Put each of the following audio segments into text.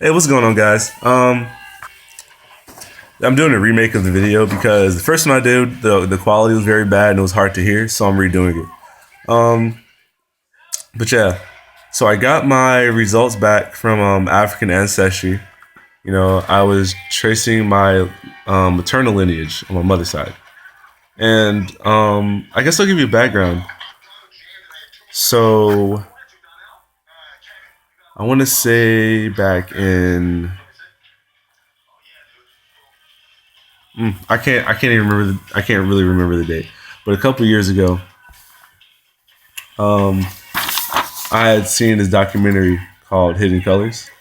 Hey, what's going on, guys? I'm doing a remake of the video because the first one I did, the quality was very bad and it was hard to hear, so I'm redoing it. Um, but yeah, so I got my results back from African Ancestry. I was tracing my maternal lineage on my mother's side, and I guess I'll give you a background. So I want to say back in I can't really remember the date, but a couple years ago, um, I had seen this documentary called Hidden Colors,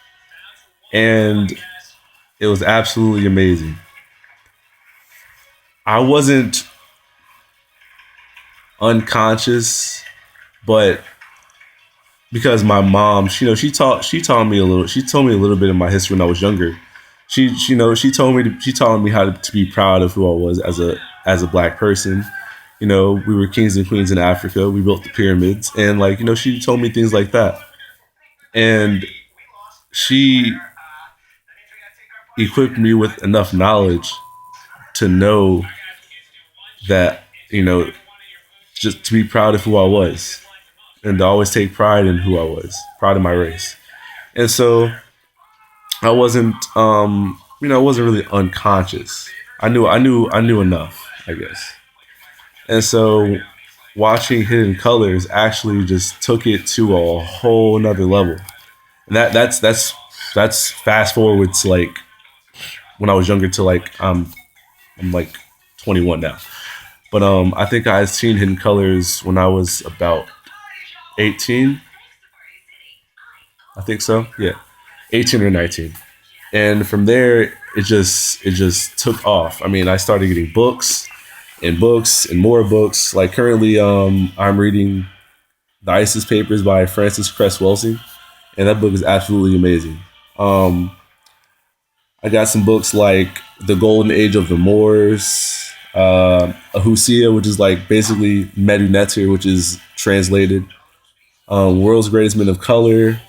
and it was absolutely amazing. I wasn't unconscious, but because my mom, she taught me a little. She told me a little bit of my history when I was younger. She taught me how to be proud of who I was as a black person. We were kings and queens in Africa. We built the pyramids, and she told me things like that. And she equipped me with enough knowledge to know that, just to be proud of who I was and to always take pride in who I was, proud of my race. And so I wasn't really unconscious. I knew enough, I guess. And so watching Hidden Colors actually just took it to a whole nother level. And that's fast forward to like when I was younger to I'm like 21 now. But I think I had seen Hidden Colors when I was about 18. I think so. Yeah, 18 or 19. And from there, it just took off. I mean, I started getting books and more books. Like currently, I'm reading the ISIS Papers by Francis Cress Welsing, and that book is absolutely amazing. Um, I got some books like The Golden Age of the Moors, Ahusia, which is like basically Medu Neter, which is translated. World's Greatest Men of Color.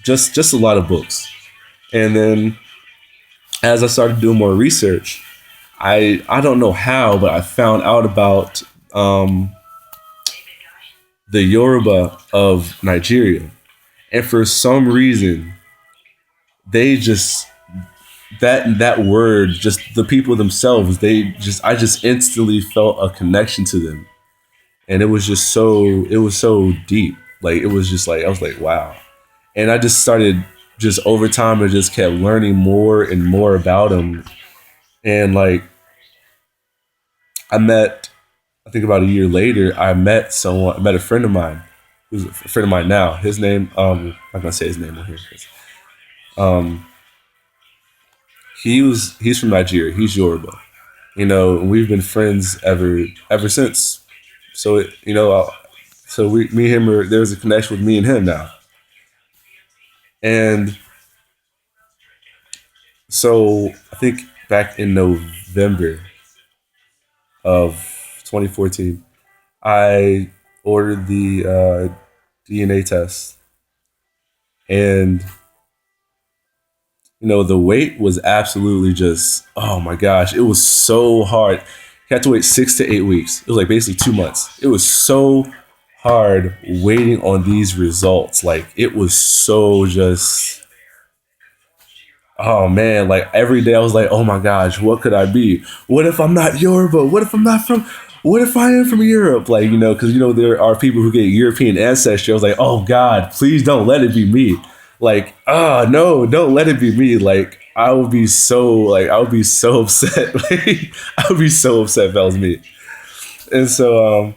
Just a lot of books. And then as I started doing more research, I don't know how, but I found out about the Yoruba of Nigeria, and for some reason, they just that word, just the people themselves, I just instantly felt a connection to them, and it was so deep. Like it was just like I was like, wow. And I just started just over time. I just kept learning more and more about them. And like I met, I think about a year later, I met a friend of mine who's a friend of mine now. His name, I'm not gonna say his name on here. Um, he's from Nigeria. He's Yoruba. And we've been friends ever since. So me and him there's a connection with me and him now. And so I think back in November of 2014, I ordered the DNA test, and the wait was absolutely just, oh my gosh, it was so hard. You had to wait 6 to 8 weeks. It was like basically 2 months. It was so hard waiting on these results. Like it was so just, oh man, like every day I was like, oh my gosh, what could I be? What if I'm not Yoruba? What if I am from Europe? Like, because, there are people who get European ancestry. I was like, oh God, please don't let it be me. Like, no, don't let it be me. Like, I would be so upset. Like, I would be so upset if that was me. And so,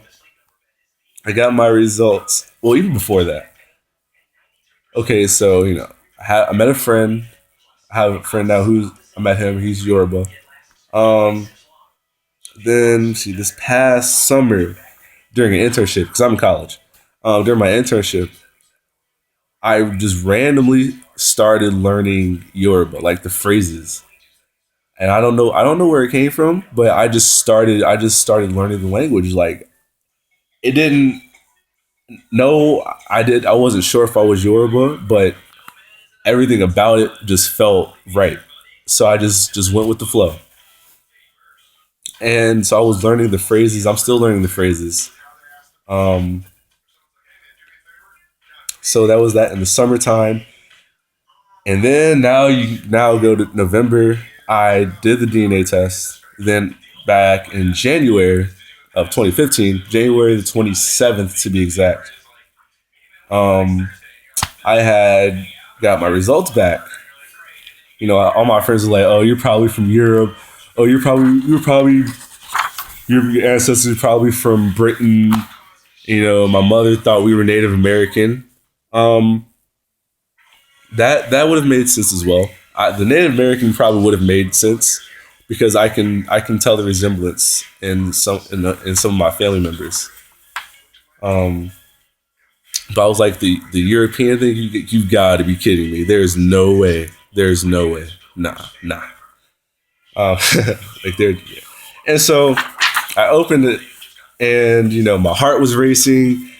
I got my results. Well, even before that. Okay, so, I met a friend. I have a friend now I met him. He's Yoruba. Um, then see this past summer during an internship because I'm in college. During my internship, I just randomly started learning Yoruba, like the phrases, and I don't know where it came from, but I just started learning the language. Like it didn't. No, I did. I wasn't sure if I was Yoruba, but everything about it just felt right. So I just went with the flow. And so I was learning the phrases. I'm still learning the phrases. Um, so that was that in the summertime. And then now go to November. I did the DNA test. Then back in January of 2015, January the 27th to be exact, um, I had got my results back. All my friends were like, "Oh, you're probably from Europe. Oh, you're probably your ancestors are probably from Britain." My mother thought we were Native American. Um, that would have made sense as well. The Native American probably would have made sense because I can tell the resemblance in some of my family members. Um, but I was like the European thing. You've got to be kidding me. There's no way. There's no way. Nah, nah. Um, like there, yeah. And so I opened it, and my heart was racing,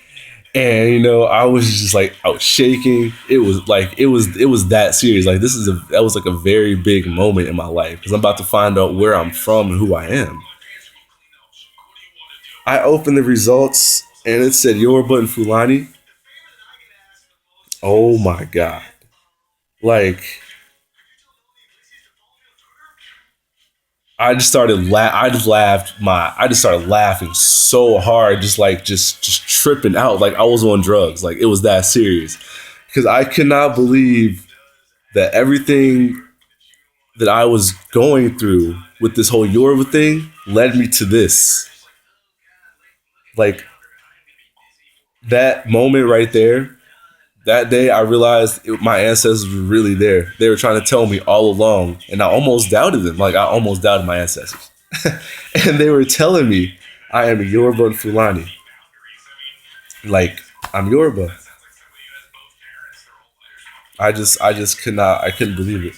and I was just like I was shaking. It was that serious. Like that was like a very big moment in my life because I'm about to find out where I'm from and who I am. I opened the results and it said Yoruba and Fulani. Oh my god! Like I just started laughing so hard, just tripping out, like I was on drugs. Like it was that serious because I could not believe that everything that I was going through with this whole Yoruba thing led me to this. Like that moment right there, that day, I realized my ancestors were really there. They were trying to tell me all along, and I almost doubted them. Like I almost doubted my ancestors, and they were telling me I am Yoruba and Fulani. Like I'm Yoruba. I just could not. I couldn't believe it.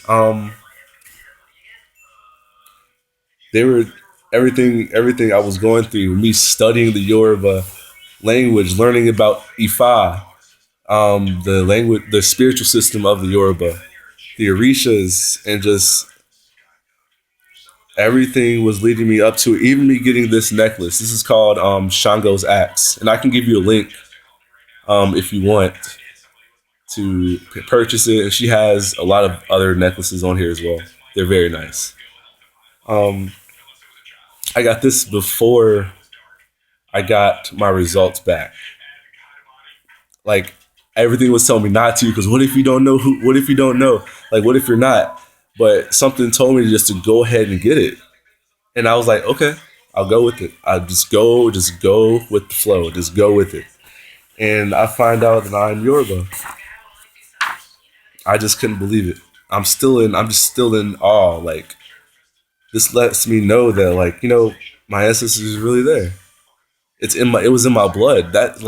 They were everything I was going through. Me studying the Yoruba language, learning about Ifa, the language, the spiritual system of the Yoruba, the Orishas, and just everything was leading me up to it. Even me getting this necklace. This is called Shango's Axe, and I can give you a link if you want to purchase it. And she has a lot of other necklaces on here as well. They're very nice. Um, I got this before I got my results back. Like everything was telling me not to, because what if you don't know who? What if you don't know? Like what if you're not? But something told me just to go ahead and get it, and I was like, okay, I'll go with it. I just go with the flow, just go with it. And I find out that I'm Yoruba. I just couldn't believe it. I'm just still in awe. Like this lets me know that my ancestors is really there. It was in my blood. That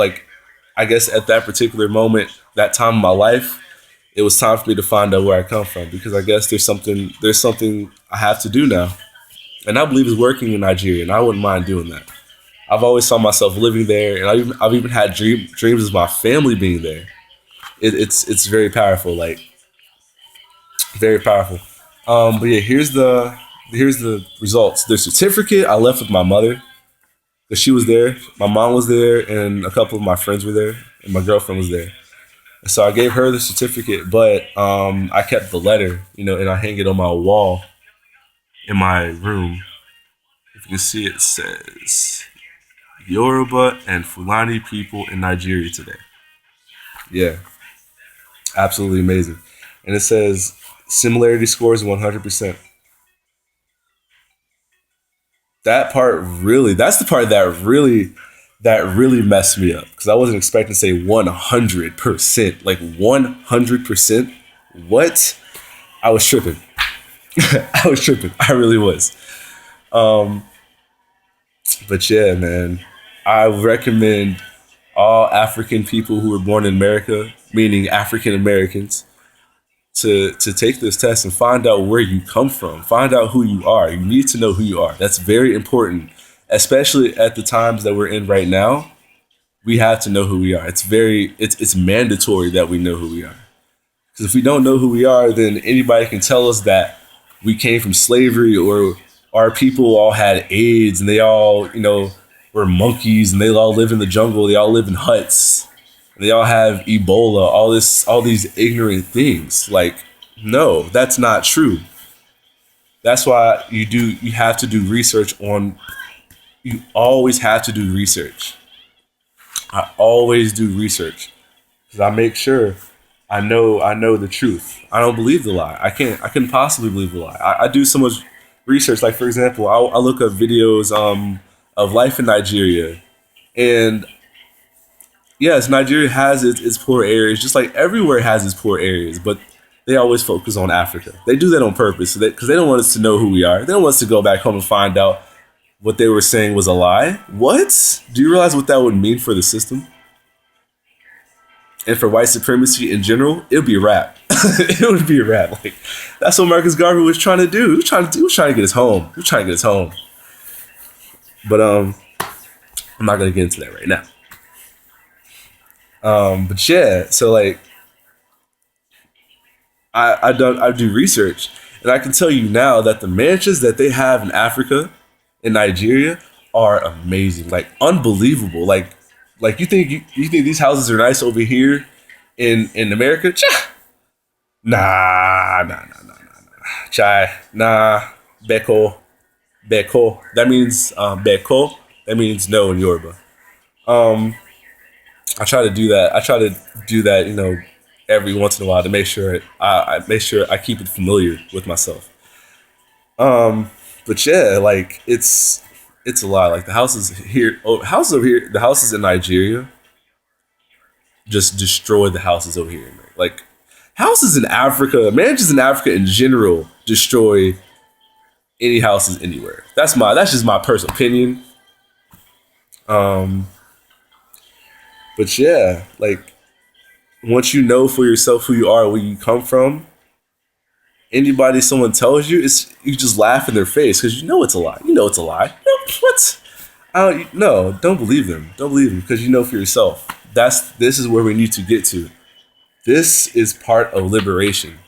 I guess at that particular moment, that time in my life, it was time for me to find out where I come from, because I guess there's something I have to do now. And I believe it's working in Nigeria, and I wouldn't mind doing that. I've always saw myself living there, and I've even had dreams of my family being there. It's very powerful, like very powerful. But yeah, here's the results. The certificate I left with my mother because she was there. My mom was there, and a couple of my friends were there, and my girlfriend was there. And so I gave her the certificate, but I kept the letter, and I hang it on my wall in my room. If you can see, it says Yoruba and Fulani people in Nigeria today. Yeah, absolutely amazing. And it says similarity scores 100%. That's the part that really messed me up, because I wasn't expecting to say 100%. Like 100%. What? I was tripping. I was tripping. I really was. Um, but yeah, man, I recommend all African people who were born in America, meaning African Americans, to take this test and find out where you come from. Find out who you are. You need to know who you are. That's very important, especially at the times that we're in right now. We have to know who we are. It's mandatory that we know who we are. Because if we don't know who we are, then anybody can tell us that we came from slavery, or our people all had AIDS and they all, were monkeys and they all live in the jungle. They all live in huts. And they all have Ebola. All these ignorant things. Like, no, that's not true. That's why you have to do research on. You always have to do research. I always do research because I make sure I know the truth. I don't believe the lie. I couldn't possibly believe the lie. I do so much research. Like, for example, I look up videos of life in Nigeria, and yes, Nigeria has its poor areas, just like everywhere has its poor areas, but they always focus on Africa. They do that on purpose because they don't want us to know who we are. They don't want us to go back home and find out what they were saying was a lie. What? Do you realize what that would mean for the system? And for white supremacy in general, it would be a wrap. It would be a wrap. Like, that's what Marcus Garvey was trying to do. He was trying to get us home. He was trying to get us home. But I'm not gonna get into that right now. But yeah, so like I do research, and I can tell you now that the mansions that they have in Africa, in Nigeria, are amazing, like unbelievable. Like you think these houses are nice over here in America? Nah. Chai, nah. Beko, beko. That means beko. That means no in Yoruba. I try to do that. Every once in a while to make sure I make sure I keep it familiar with myself. But yeah, like it's a lot. Like the houses here, houses over here, the houses in Nigeria just destroy the houses over here. Like houses in Africa, mansions in Africa in general destroy any houses anywhere. That's just my personal opinion. But yeah, like once you know for yourself who you are, where you come from, someone tells you, you just laugh in their face because you know it's a lie. You know it's a lie. What? No, don't believe them. Don't believe them because you know for yourself. This is where we need to get to. This is part of liberation.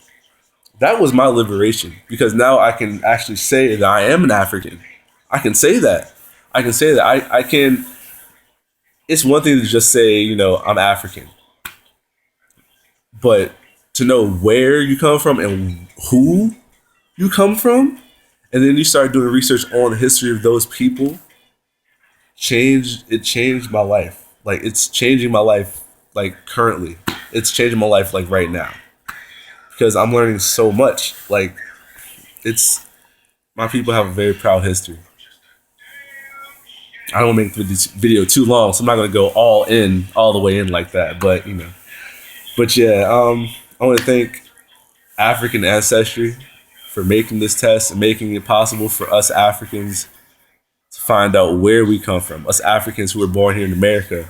That was my liberation because now I can actually say that I am an African. I can say that. I can. It's one thing to just say, I'm African, but to know where you come from and who you come from, and then you start doing research on the history of those people, changed my life. Like it's changing my life like currently. It's changing my life like right now. Because I'm learning so much. Like my people have a very proud history. I don't make this video too long, so I'm not gonna go all the way in like that. But But yeah, I want to thank African Ancestry for making this test and making it possible for us Africans to find out where we come from. Us Africans who were born here in America,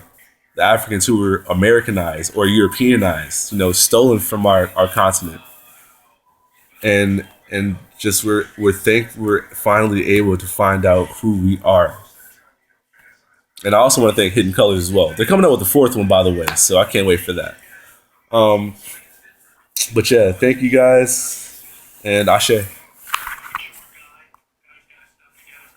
the Africans who were Americanized or Europeanized, stolen from our continent. And just we're finally able to find out who we are. And I also want to thank Hidden Colors as well. They're coming out with the fourth one, by the way, so I can't wait for that. But yeah, thank you guys, and Ashe.